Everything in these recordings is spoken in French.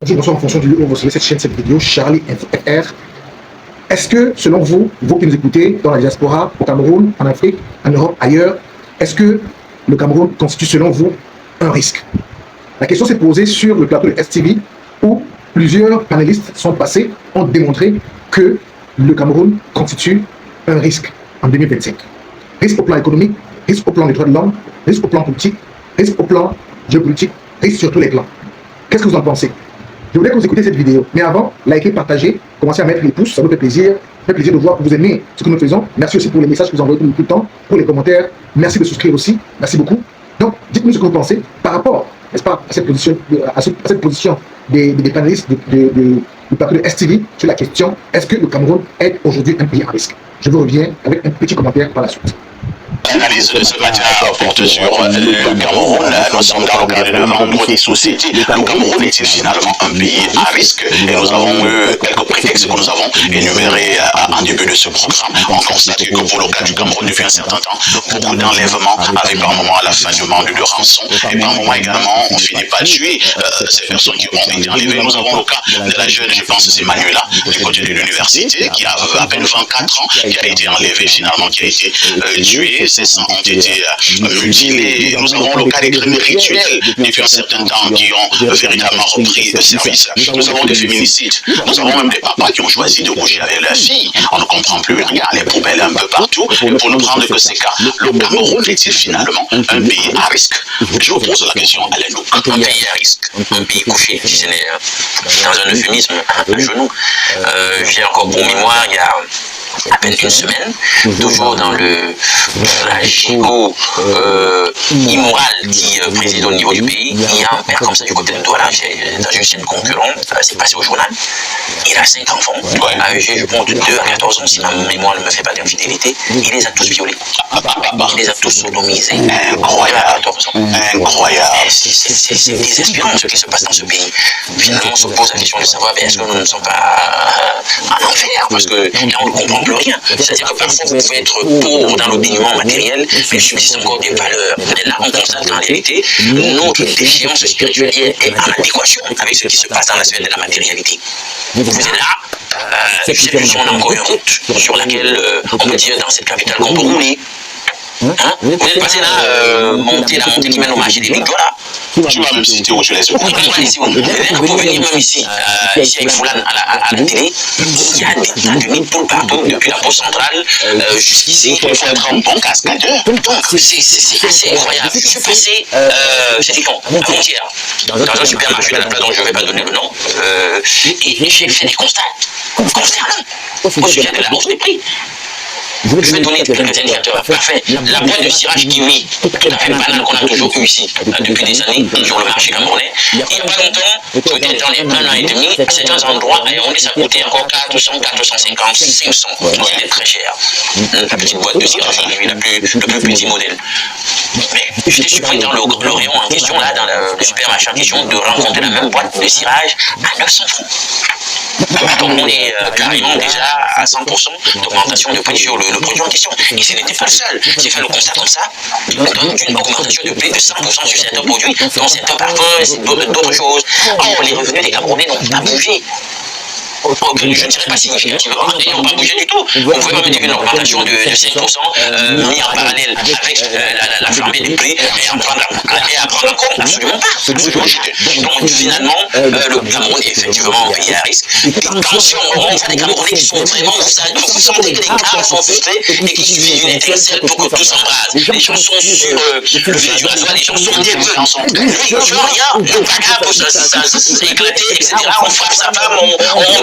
Je vous reçois en fonction du lieu où vous recevez cette chaîne, cette vidéo, Charlie FR. Est-ce que, selon vous, vous qui nous écoutez dans la diaspora, au Cameroun, en Afrique, en Europe, ailleurs, est-ce que le Cameroun constitue, selon vous, un risque? La question s'est posée sur le plateau de STV où plusieurs panélistes sont passés, ont démontré que le Cameroun constitue un risque en 2025. Risque au plan économique, risque au plan des droits de l'homme, risque au plan politique, risque au plan géopolitique, risque sur tous les plans. Qu'est-ce que vous en pensez? Je voulais que vous écoutiez cette vidéo. Mais avant, likez, partagez, commencez à mettre les pouces, ça nous fait plaisir. Ça fait plaisir de voir que vous aimez ce que nous faisons. Merci aussi pour les messages que vous envoyez tout le temps, pour les commentaires. Merci de souscrire aussi. Merci beaucoup. Donc, dites-nous ce que vous pensez par rapport, n'est-ce pas, à cette position, des panélistes du plateau de STV sur la question: est-ce que le Cameroun est aujourd'hui un pays à risque? Je vous reviens avec un petit commentaire par la suite. L'analyse de ce matin porte sur le Cameroun. Nous sommes dans le cadre de Vendredi Société. Le Cameroun est-il finalement un pays à risque? Et nous avons eu quelques prétextes que nous avons énumérés en début de ce programme. On constate que pour le cas du Cameroun, depuis un certain temps, beaucoup d'enlèvements, avec par moment la fin du mandat de rançon, et par moment également, on finit par tuer ces personnes qui ont été enlevées. Nous avons le cas de la jeune, je pense, c'est Manuela, du côté de l'université, qui a à peine 24 ans, qui a été enlevée finalement, qui a été tuée. Ses sangs ont été mutilés. Nous avons le cas des crimes rituels depuis un certain temps qui ont véritablement repris le service. Nous avons des féminicides. Nous avons même des papas qui ont choisi de coucher avec leurs filles. On ne comprend plus rien. Les poubelles un peu partout. Pour ne prendre que ces cas, le Cameroun est-il finalement un pays à risque? Je vous pose la question à Alain Louk. Un pays à risque, un pays couché, si ce n'est dans un euphémisme, à genoux. J'ai encore pour mémoire, il y a à peine une semaine, toujours dans la gigot immoral qui préside au niveau du pays. Il y a un père comme ça du côté de Douala, dans une chaîne concurrente, c'est passé au journal. Il a 5 enfants, âgés, je pense, de 2 à 14 ans, si ma mémoire ne me fait pas d'infidélité. Il les a tous violés. Il les a tous sodomisés. Incroyable. À 14 ans. Incroyable. C'est désespérant ce qui se passe dans ce pays. Finalement, on se pose la question de savoir, est-ce que nous ne sommes pas en enfer? Parce que là, on ne comprend plus rien. C'est-à-dire que parfois, vous pouvez être pauvre dans l'obéissement matériel, mais il subsiste encore des valeurs. Et là, on constate qu'en réalité, notre défiance spirituelle est en adéquation avec ce qui se passe dans la sphère de la matérialité. Vous êtes là, je sais plus si on a encore une route sur laquelle, on peut dire, dans cette capitale qu'on peut rouler. Hein? Vous êtes passé là, la montée qui mène au marché des Victoires là. Tu vas même citer où je laisse. Vous pouvez venir même ici, ici avec Foulane à la télé, il y a des tas de nids partout, depuis la poste centrale jusqu'ici. Il faut être un bon cascadeur. Donc c'est assez incroyable. Je suis passé, c'était quand? Avant-hier, dans un supermarché de la place dont je ne vais pas donner le nom, et j'ai fait des constats concernant au sujet de la hausse des prix. Je vais donner quelques indicateurs. Parfait. La boîte de cirage kiwi, tout à fait banale qu'on a toujours eu ici depuis des années sur le marché camerounais. Il n'y a pas longtemps, peut-être dans les 1 an et demi, à certains endroits, à Yaoundé, ça coûtait encore 400, 450, 500. C'était très cher. La petite boîte de cirage kiwi, le plus petit modèle. Mais j'étais surpris dans le rayon en question, là, dans le supermarché en question, de rencontrer la même boîte de cirage à 900 francs. Donc on est carrément déjà à 100% d'augmentation de prix sur le produit en question. Et ce n'était pas le seul. J'ai fait le constat comme ça. Donc une augmentation de prix de 100% sur certains produits, dans certains parfums, d'autres choses. Or, les revenus des Camerounais n'ont pas bougé. Je ne dirais pas significativement, ils n'ont pas bougé du tout. On pouvait même dire une augmentation de 5% mis en parallèle avec la flambée des prix et à prendre en compte. Absolument pas. Donc finalement, le Cameroun est effectivement un pays à risque. Des tensions, on voit des Camerounais qui sont vraiment, vous sentez que les cœurs sont frustrés et qu'il suffit d'une étincelle pour que tout s'embrase. Les gens sont sur le fil du rasoir, les gens sont nerveux. Lui, il ne veut rien, le placard peut s'éclater, etc. On frappe sa femme, on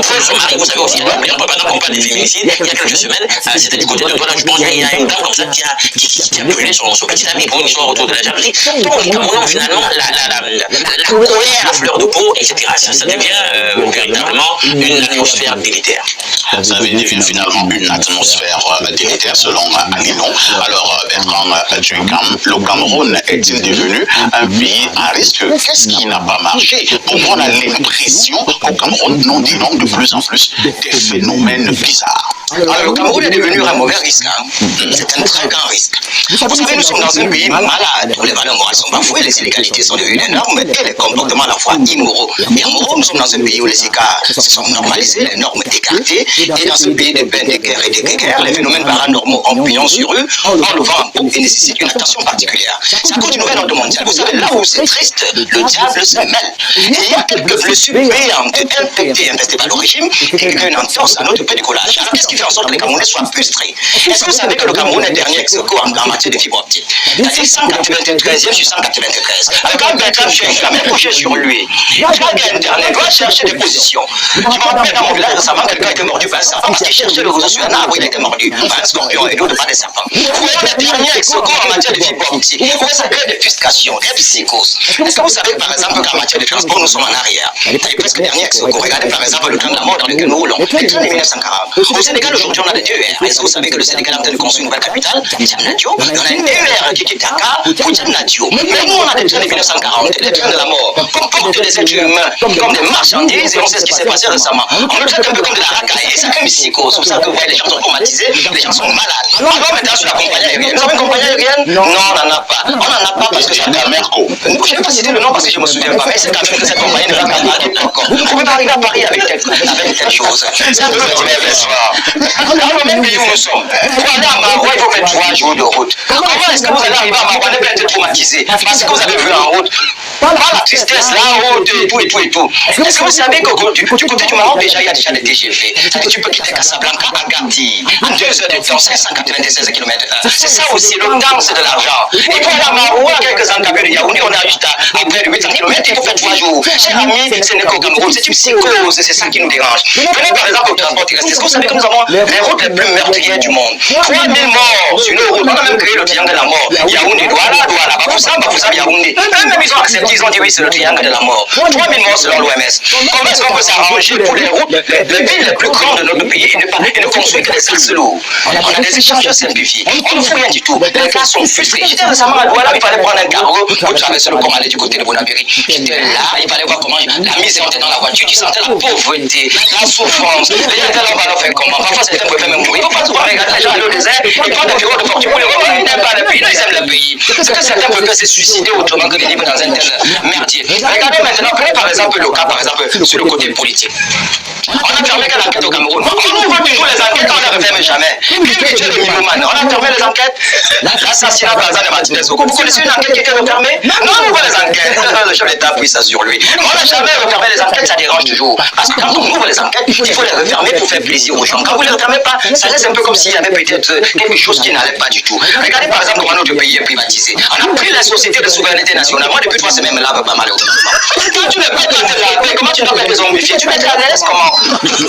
prend son mari, vous savez aussi, on ne peut pas non combattre des féminicides. Il y a quelques semaines, c'était du côté de Douala, je pense qu'il y a une dame comme ça qui a brûlé son petit ami pour une histoire autour de la jalousie. Donc les Camerounais, finalement, la colère à fleur de peau, etc. Ça devient véritablement une atmosphère délétère. Ça devient finalement une atmosphère délétère selon Alinon. Alors Bertrand Djunkam, le Cameroun est-il devenu un pays à risque? Qu'est-ce qui n'a pas marché? Pour moi, on a l'impression qu'au Cameroun, nous dénonçons de plus en plus des phénomènes bizarres. Alors, le Cameroun est devenu un mauvais risque. Hein. C'est un très grand risque. Vous savez, nous sommes dans un pays malade où les valeurs morales sont bafouées, les inégalités sont devenues énormes et les comportements à la fois immoraux et immoraux. Nous sommes dans un pays où les écarts se sont normalisés, les normes écartées, et dans ce pays de peine, de guerre et de guerre, les phénomènes paranormaux ont pignon sur eux, ont le vent en poupe et nécessitent une attention particulière. C'est à cause du nouvel ordre mondial. Vous savez, là où c'est triste, le diable se mêle. Il y a quelques blessures béantes, infestées par le régime et une entorse à notre pédicolage. Alors qu'est-ce qui fait en sorte que les Camerounais soient frustrés? Est-ce que vous savez que le Cameroun est dernier ex-aequo en matière de fibre optique? C'est 193e sur 193. Quand Bertrand cherche jamais couché sur lui. Il regarde Internet, va chercher des positions. Je me rappelle dans mon village récemment, quelqu'un a été mordu par un serpent parce qu'il cherchait le réseau sur un arbre, il a été mordu par un scorpion et d'autres par des serpents. Vous êtes le dernier ex-aequo en matière de fibre optique. Vous ça crée des frustrations, des psychoses. Est-ce que vous savez par exemple qu'en matière de transport, nous sommes en arrière? C'est presque dernier ex-aequo. Regardez par exemple le train de la mort dans lequel nous roulons. Le train de 1940. Au Sénégal, aujourd'hui, on a des TER. Est-ce que vous savez que le Sénégal est en train de construire une nouvelle capitale? Djamnadio. On a une TER qui quitte Dakar pour Djamnadio. Mais nous, on a des trains de 1940, des trains de la mort. On porte des êtres humains comme des marchandises et on sait ce qui s'est passé récemment. On le traite un peu comme de la racaille et ça crée une psychose. C'est pour ça que vous voyez, les gens sont traumatisés, les gens sont malades. On va maintenant sur la compagnie aérienne. Vous avez une compagnie aérienne? Non, on n'en a pas. On n'en a pas parce que c'est un Merco. Je ne vais pas citer le nom parce que je ne me souviens pas, mais c'est quand même que cette compagnie ne va pas parler encore. Vous ne pouvez pas arriver à Paris avec telle chose. C'est un peu dans le même pays où nous sommes. Pour aller à Marois, il faut mettre 3 jours de route. Comment est-ce que vous allez arriver à Marois? Ne pas être traumatisé parce que vous avez vu en route. Pas la tristesse, la route et tout et tout et tout. Est-ce que vous savez que du côté du Maroc, déjà, il y a déjà des TGV. C'est-à-dire que tu peux quitter Casablanca à Gati en 2 heures de temps, 596 km/h. C'est ça aussi, le temps, c'est de l'argent. Et pour aller à Maroua, quelques enclavés de Yaoundé, on a juste à près de 800 km, il faut faire 3 jours. Cher ami, ce n'est qu'au Cameroun, c'est une psychose, c'est ça qui nous dérange. Venez par exemple au transport terrestre. Est-ce que vous savez que nous avons les routes les plus meurtrières du monde? 3000 morts sur nos routes. On a même créé le triangle de la mort. Yaoundé, Douala, Douala, Bafoussam, Yaoundé. Même ils ont accepté, ils ont dit oui, c'est le triangle de la mort. 3000 morts selon l'OMS. Comment est-ce qu'on peut s'arranger pour les routes, les villes les plus grandes de notre pays et ne construire que des axes lourds? On a des échangeurs simplifiés. On ne fait rien du tout. Les gars sont frustrés. J'étais récemment à Douala, il fallait prendre un cargo pour traverser le Comalé du côté de Bonapiri. J'étais là, il fallait voir comment la misère était dans la voiture. Tu sentais la pauvreté, la souffrance. Les gens étaient là, on va leur faire comment? Parfois, certains pouvaient même mourir. Il ne faut pas souvent regarder les gens aller au désert et prendre des bureaux de fortune pour les revoir. Ils n'aiment pas le pays, ils aiment le pays. Est-ce que certains peuvent se suicider autrement que de vivre dans un tel merdier? Regardez maintenant, prenez par exemple le cas, par exemple, sur le côté politique. On a fermé quelle enquête au Cameroun? On ouvre toujours les enquêtes, on ne referme jamais. Puis tu es le mimomane. On a fermé les enquêtes. L'assassinat par exemple de Martinez Oko. Vous connaissez une enquête qui était refermée? Non, on ouvre les enquêtes. Le chef d'État a pris ça sur lui. On n'a jamais refermé les enquêtes, ça dérange toujours. Parce que quand on ouvre les enquêtes, il faut les refermer pour faire plaisir aux gens. Quand vous ne les refermez pas, ça laisse un peu comme s'il y avait peut-être quelque chose qui n'allait pas du tout. Regardez par exemple comment notre pays est privatisé. On a pris la société de souveraineté nationale. Moi, depuis 3 semaines, là, pas mal au Quand tu ne peux pas te laver, comment tu dois faire des zombifiés? Tu mettrais à l'aise comment?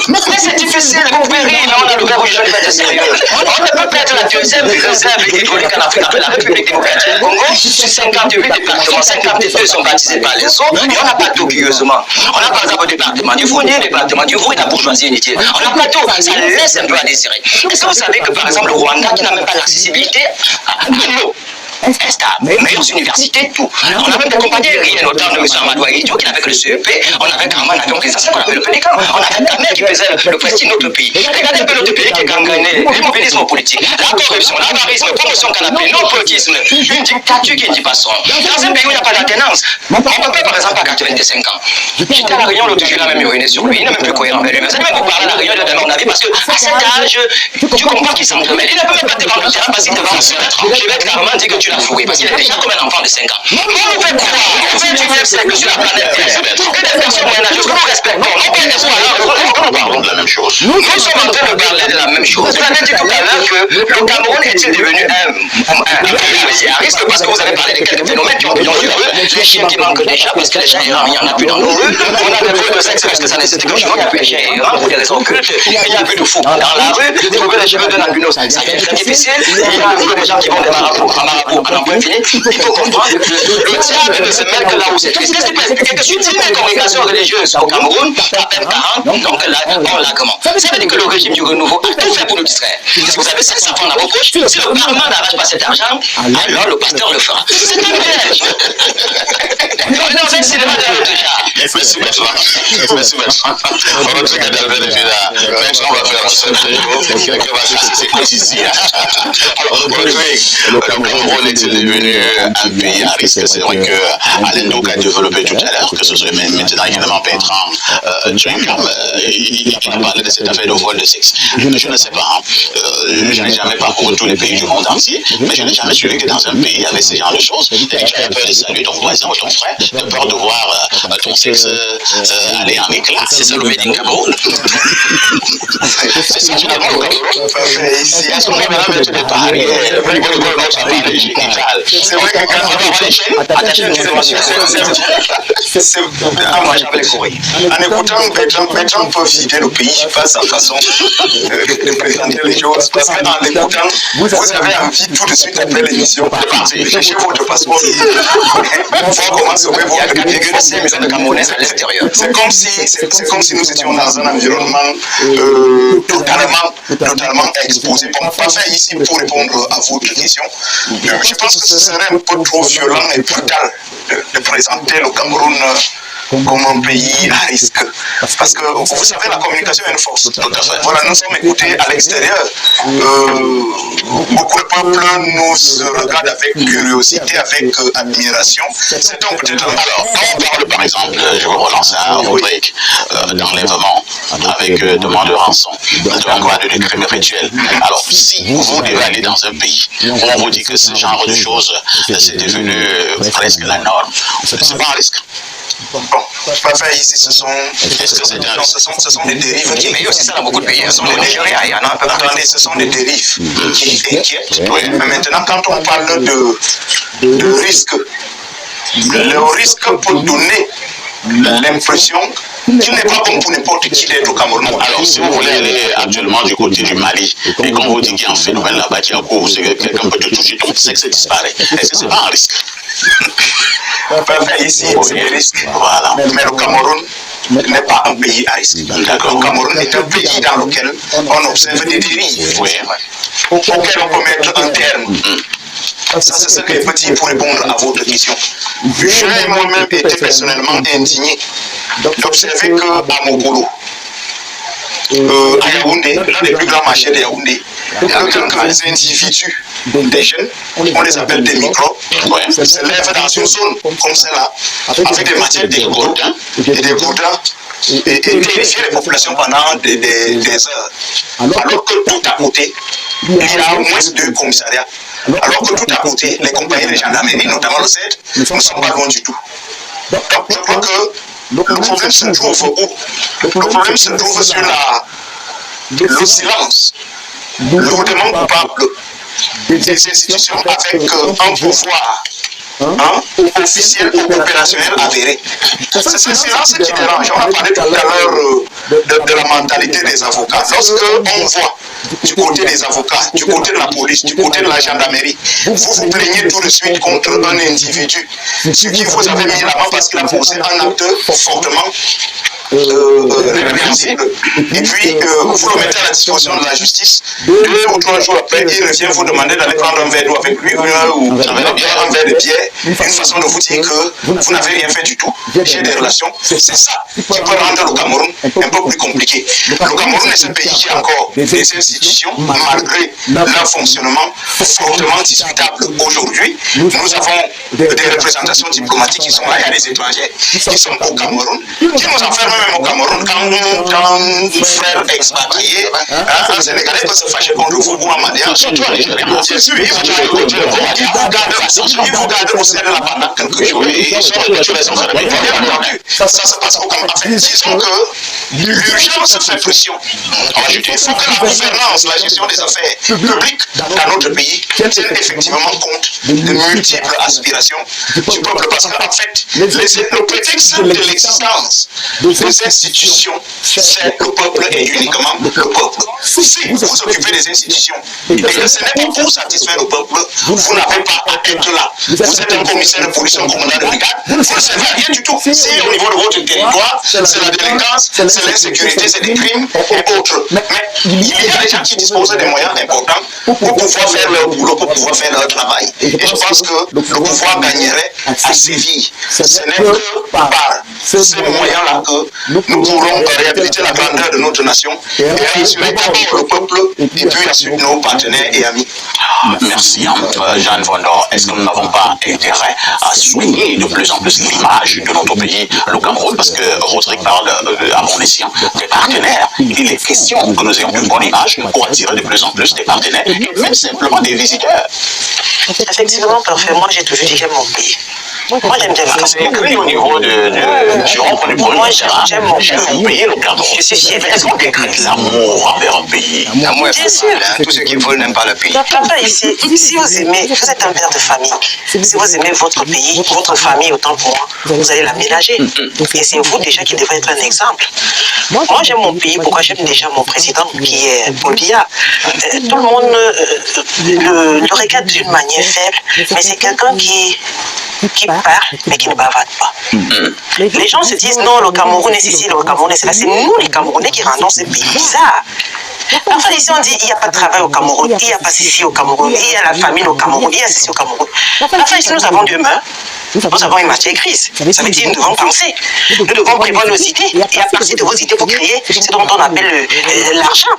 Mais c'est difficile, vous verrez, mais on a le verrou jaune de sérieux. On ne peut pas être la deuxième réserve hydraulique en Afrique après la République démocratique du Congo. Sur 58 départements, 52 sont baptisés par les eaux, et on n'a pas d'eau curieusement. On a par exemple le département du Fournier, le département du Vaud et la bourgeoisie unité. On n'a pas d'eau, ça laisse un peu à désirer. Est-ce que vous savez que par exemple le Rwanda, qui n'a même pas l'accessibilité à l'eau, les meilleures universités, tout. On avait des compagnies aériennes, autant de M. Amadou Aïdjo qui n'avait que le CEP, on avait carrément un avion présidentiel qu'on appelle le Pélican, on avait la mer qui faisait le prestige de notre pays. Regardez un peu notre pays qui est gangréné, l'immobilisme politique, la corruption, l'avarisme, la promotion canapé, l'opportunisme, une dictature qui ne dit pas son. Dans un pays où il n'y a pas d'alternance, on peut pas par exemple à 85 ans. J'étais à la Réunion l'autre jour, il a même uriné sur lui, il n'est même plus cohérent avec lui. Mais même vous parler à la Réunion, il a donné mon avis parce qu'à cet âge, tu comprends qu'il s'entremêle. Il ne peut même pas te vendre le terrain parce qu'il te vend seul. Je vais carrément dire que tu l'as fouillé parce qu'il est déjà comme un enfant de 5 ans. On nous fait croire au 21e siècle sur la planète Terre que des personnes moyenâgeuses que nous respectons, non pas des soirs, nous parlons de la même chose. Nous sommes en train de parler de la même chose. Vous avez dit tout à l'heure que le Cameroun est-il devenu un pays à risque parce que vous avez parlé de quelques phénomènes qui ont pignon sur eux, les chiens qui manquent déjà parce que les chiens errants, il n'y en a plus dans nos rues. On a des feux de sexe parce que ça nécessite que je vois qu'il n'y a plus de chiens errants pour des raisons occultes. Il n'y a plus de fous dans la rue. Trouver les cheveux de l'albinos, ça devient très difficile. Il y a encore des gens qui vont des marabouts à n'en point fini. Il faut comprendre que le diable ne se mêle que là où c'est triste. Qu'est-ce que tu peux expliquer que sur 10 000 congrégations religieuses au Cameroun, à peine 40, donc là, on l'a comment? Ça veut dire que le régime du renouveau a tout fait pour nous distraire. Si vous avez 500 francs dans vos poches, si le Parlement n'arrache pas cet argent, alors le pasteur le fera. C'est un piège. On est dans un cinéma de déjà. Merci, Bertrand. On va checker dans le déjà. Bertrand va faire un secret. Quelqu'un va chercher ses clés ici. Alors, Rodrigue, le Cameroun est devenu un pays à risque. C'est vrai que Alain Douk a développé tout à l'heure, que ce soit même maintenant également Bertrand Drinkham, il a parlé de cette affaire de vol de sexe. Je ne sais pas. Je n'ai jamais parcouru tous les pays du monde entier, mais je n'ai jamais suivi que dans un pays il y avait ce genre de choses. Et tu as peur de saluer ton voisin ou ton frère, tu as peur de voir ton sexe aller en éclat. C'est ça le Made in Cameroun. C'est ça, je n'ai ici. Est-ce qu'on est maintenant tu n'es pas arrivé? C'est vrai que quand on va à ta chaîne, tu le vois sur moi j'appelle les Corées. En écoutant Bertrand peut vider le pays, je passe en façon de présenter les choses. Parce qu'en l'écoutant, vous avez envie tout de suite après l'émission de chercher votre passeport. Voir comment sauver votre pays. 4,5 millions de Camerounais à l'extérieur. C'est comme si nous étions dans un environnement totalement exposé. Bon, pas fait ici pour répondre à votre question. Je pense que ce serait un peu trop violent et brutal de présenter le Cameroun comme un pays à risque. Parce que vous savez, la communication est une force. Tout à fait. Voilà, nous sommes écoutés à l'extérieur. Beaucoup de peuples nous regardent avec curiosité, avec admiration. C'est donc peut-être... Alors, quand on parle par exemple, je vous relance un Rodrigue, d'enlèvement avec demande de rançon, de crime rituel. Alors, si vous devez aller dans un pays où on vous dit que ce genre de choses, c'est devenu presque la norme, c'est pas un risque. Bon, pas ici, ce sont des dérives qui... Mais aussi ça dans beaucoup de pays, ce sont des Nigériens, il y en a un peu partout. Attendez, ce sont des dérives qui inquiètent. Mais maintenant, quand on parle de risque, le risque peut donner l'impression qu'il n'est pas bon pour n'importe qui d'être au Cameroun. Alors, si vous voulez aller actuellement du côté du Mali, et qu'on vous dit qu'il y a un phénomène là-bas qui a cours, c'est que quelqu'un peut te toucher, ton sexe disparaît. Est-ce que c'est pas un risque? Ici, c'est des risques. Voilà. Mais le Cameroun n'est pas un pays à risque. Le Cameroun est un pays dans lequel on observe des dérives auxquelles on peut mettre un terme. Ça, c'est ce qui est petit pour répondre à votre question. J'ai moi-même été personnellement indigné d'observer qu'à Mokolo, à Yaoundé, l'un des plus grands marchés de Yaoundé, quand les individus, des jeunes, on les appelle des microbes, se lèvent dans une zone comme celle-là, avec des matières, des gourdins et des gourdins, et terrifier les populations pendant des heures. Alors que tout à côté, il y a au moins 2 commissariats. Alors que tout à côté, les compagnies de gendarmerie, notamment le CED, ne sont pas loin du tout. Donc je crois que le problème se trouve où? Le problème se trouve sur le silence, lourdement coupable des institutions avec un pouvoir officiel ou opérationnel avéré. C'est ce silence qui dérange. On a parlé tout à l'heure de la mentalité des avocats. Lorsque on voit du côté des avocats, du côté de la police, du côté de la gendarmerie, vous vous plaignez tout de suite contre un individu sur qui vous avez mis la main parce qu'il a posé un acte fortement répréhensible. Et puis, vous le mettez à la disposition de la justice. 2 ou 3 jours après, il revient vous demander d'aller prendre un verre d'eau avec lui, ou un verre de bière, une façon de vous dire que vous n'avez rien fait du tout. J'ai des relations. C'est ça qui peut rendre le Cameroun un peu plus compliqué. Le Cameroun est un pays qui a encore des institutions, malgré leur fonctionnement fortement discutable aujourd'hui. Nous avons des représentations diplomatiques qui sont là. Il y a des étrangers qui sont au Cameroun, qui nous enferment même au Cameroun. Quand un frère expatrié, un Sénégalais peut se fâcher contre vous ou un Malien, surtout un Nigérien. Bien sûr, il vous garde au sein de la pendant quelques jours. Et ça se passe au Cameroun. En fait, disons que l'urgence fait pression. Il faut que la gouvernance, la gestion des affaires publiques dans notre pays tienne effectivement compte de multiples aspirations du peuple. Parce qu'en fait, le prétexte de l'existence des institutions c'est le peuple et uniquement le peuple. Si vous vous occupez des institutions et que ce n'est pas pour satisfaire le peuple, vous n'avez pas à être là. Vous êtes un commissaire de police, un commandant de brigade, vous ne servez à rien du tout. Si au niveau de votre territoire, c'est la délinquance, c'est l'insécurité, c'est des crimes et autres. Mais il y a des gens qui disposent des moyens importants pour pouvoir faire leur boulot, pour pouvoir faire leur travail. Et je pense que le pouvoir gagnerait à sévir. Ce n'est que par ces moyens-là que nous pourrons réhabiliter la grandeur de notre nation et rassurer d'abord le peuple et puis ensuite nos partenaires et amis. Merci, Jeanne Vondor. Est-ce que nous n'avons pas intérêt à soigner de plus en plus l'image de notre pays, le Cameroun, parce que Rodrigue parle à bon escient des partenaires. Il est question que nous ayons une bonne image pour attirer de plus en plus des partenaires et même simplement des visiteurs. Effectivement, parfait. Moi, j'ai toujours dit que j'aime mon pays. Moi, j'aime bien C'est écrit au niveau du rond du premier. Moi, j'aime mon pays, le Cameroun. Je suis fière. Est-ce qu'on décrète l'amour envers un pays? L'amour est Bien sûr. Tous ceux qui veulent n'aiment pas le pays. Papa, ici, si vous aimez, vous êtes un père de famille. Si vous aimez votre pays, votre famille, autant pour moi, vous allez l'aménager. Et c'est vous déjà qui devez être un exemple. Moi, j'aime mon pays. Pourquoi j'aime déjà mon président qui est Paul Biya? Tout le monde le regarde d'une manière faible, mais c'est quelqu'un qui parle, mais qui ne bavarde pas. Les gens se disent non, le Cameroun est ceci, le Cameroun est cela. C'est nous, les Camerounais, qui rendons ce pays bizarre. Parfois, ici, on dit il n'y a pas de travail au Cameroun, il n'y a pas ceci au Cameroun, il y a la famine au Cameroun, il y a ceci au Cameroun. Parfois, ici, nous avons deux mains, nous avons une matière grise. Ça veut dire que nous devons penser, nous devons prévoir nos idées, et à partir de vos idées, vous créez ce dont on appelle l'argent.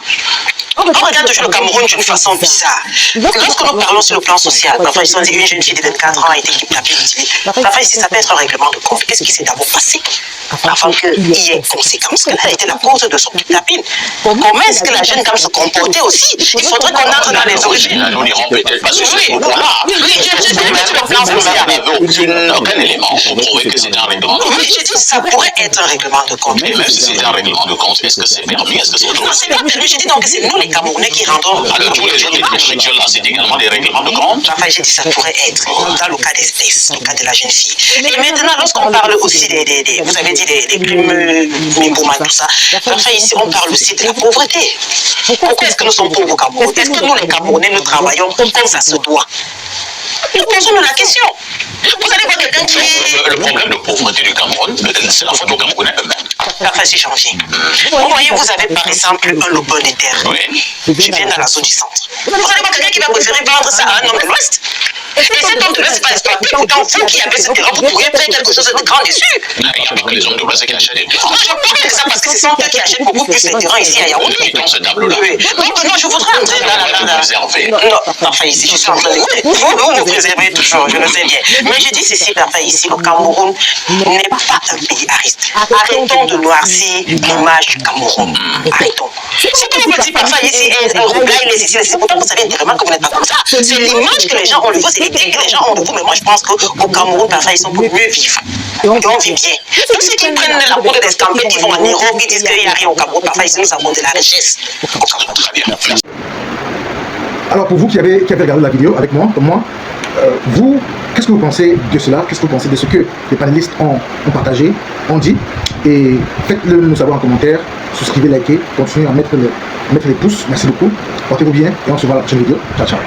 On regarde toujours le Cameroun d'une façon bizarre. Lorsque nous parlons sur le plan social, parfois ici on dit une jeune fille de 24 ans a été kidnappée, mutilée. Parfois ici ça peut être un règlement de compte. Qu'est-ce qui s'est d'abord passé afin qu'il y ait conséquence? Quelle a été la cause de son kidnapping? Comment est-ce que la jeune dame se comportait aussi? Il faudrait qu'on entre dans les origines. Nous n'irons peut-être pas sur ce point-là. Oui, je dis mais sur le plan social. Aucun élément pour prouver que c'est un règlement de compte. Oui, je dis ça pourrait être un règlement de compte. Et même si c'est un règlement de compte, est-ce que c'est permis? Est-ce que c'est autre Non, chose? c'est pas permis. Je dis donc que c'est nous les Camerounais qui rendons. Alors tous les autres là, c'est également des règlements de compte. Enfin, j'ai dit ça pourrait être dans le cas d'espèce, le cas de la jeune fille. Et maintenant, lorsqu'on parle aussi vous avez dit des crimes, Mimbouma, tout ça. Enfin, ici, on parle aussi de la pauvreté. Pourquoi est-ce que nous sommes pauvres au Cameroun? Est-ce que nous, les Camerounais, nous travaillons comme ça se doit? Nous posons la question. Vous allez voir quelqu'un qui est... Le problème de pauvreté du Cameroun, c'est la faute aux Camerounais eux-mêmes. Enfin, c'est changé. Vous voyez, vous avez par exemple un lopin de terre. Oui. Je viens dans la zone du centre. Vous allez voir quelqu'un qui va préférer vendre ça à un homme de l'Ouest. Et cet homme de l'Ouest va exploiter. Pourtant, vous qui avez ce terrain, vous pourriez faire quelque chose de grand dessus. Il n'y a pas que les hommes de l'Ouest qui achètent des terrains. Moi, je parle de ça parce que ce sont eux qui achètent beaucoup plus les terrains ici à Yaoundé. Dans ce tableau-là. Oui. Non, je voudrais entrer dans la... Préserver. Non, enfin ici, je suis en train de... Vous me préservez toujours, je le sais bien. Mais je dis ceci, enfin ici, le Cameroun n'est pas un pays ariste. Arrêtons de noircir l'image du Cameroun. Arrêtons. C'est comme vous dites parfois ici, un roublard, il est ici. C'est pourtant vous savez intérieurement que vous n'êtes pas comme ça. C'est l'image que les gens ont de vous, c'est l'idée que les gens ont de vous. Mais moi, je pense qu'au Cameroun, parfois, ils sont pour mieux vivre. Et on vit bien. Tous ceux qui prennent la poudre d'escampette, qui vont en Europe, qui disent qu'il n'y a rien au Cameroun, parfois, ici, nous avons de la richesse. Très bien. Alors pour vous qui avez regardé la vidéo avec moi, comme moi, vous, qu'est-ce que vous pensez de cela? Qu'est-ce que vous pensez de ce que les panélistes ont partagé, ont dit? Et faites-le nous savoir en commentaire, souscrivez, likez, continuez à mettre les pouces. Merci beaucoup, portez-vous bien et on se voit à la prochaine vidéo. Ciao, ciao.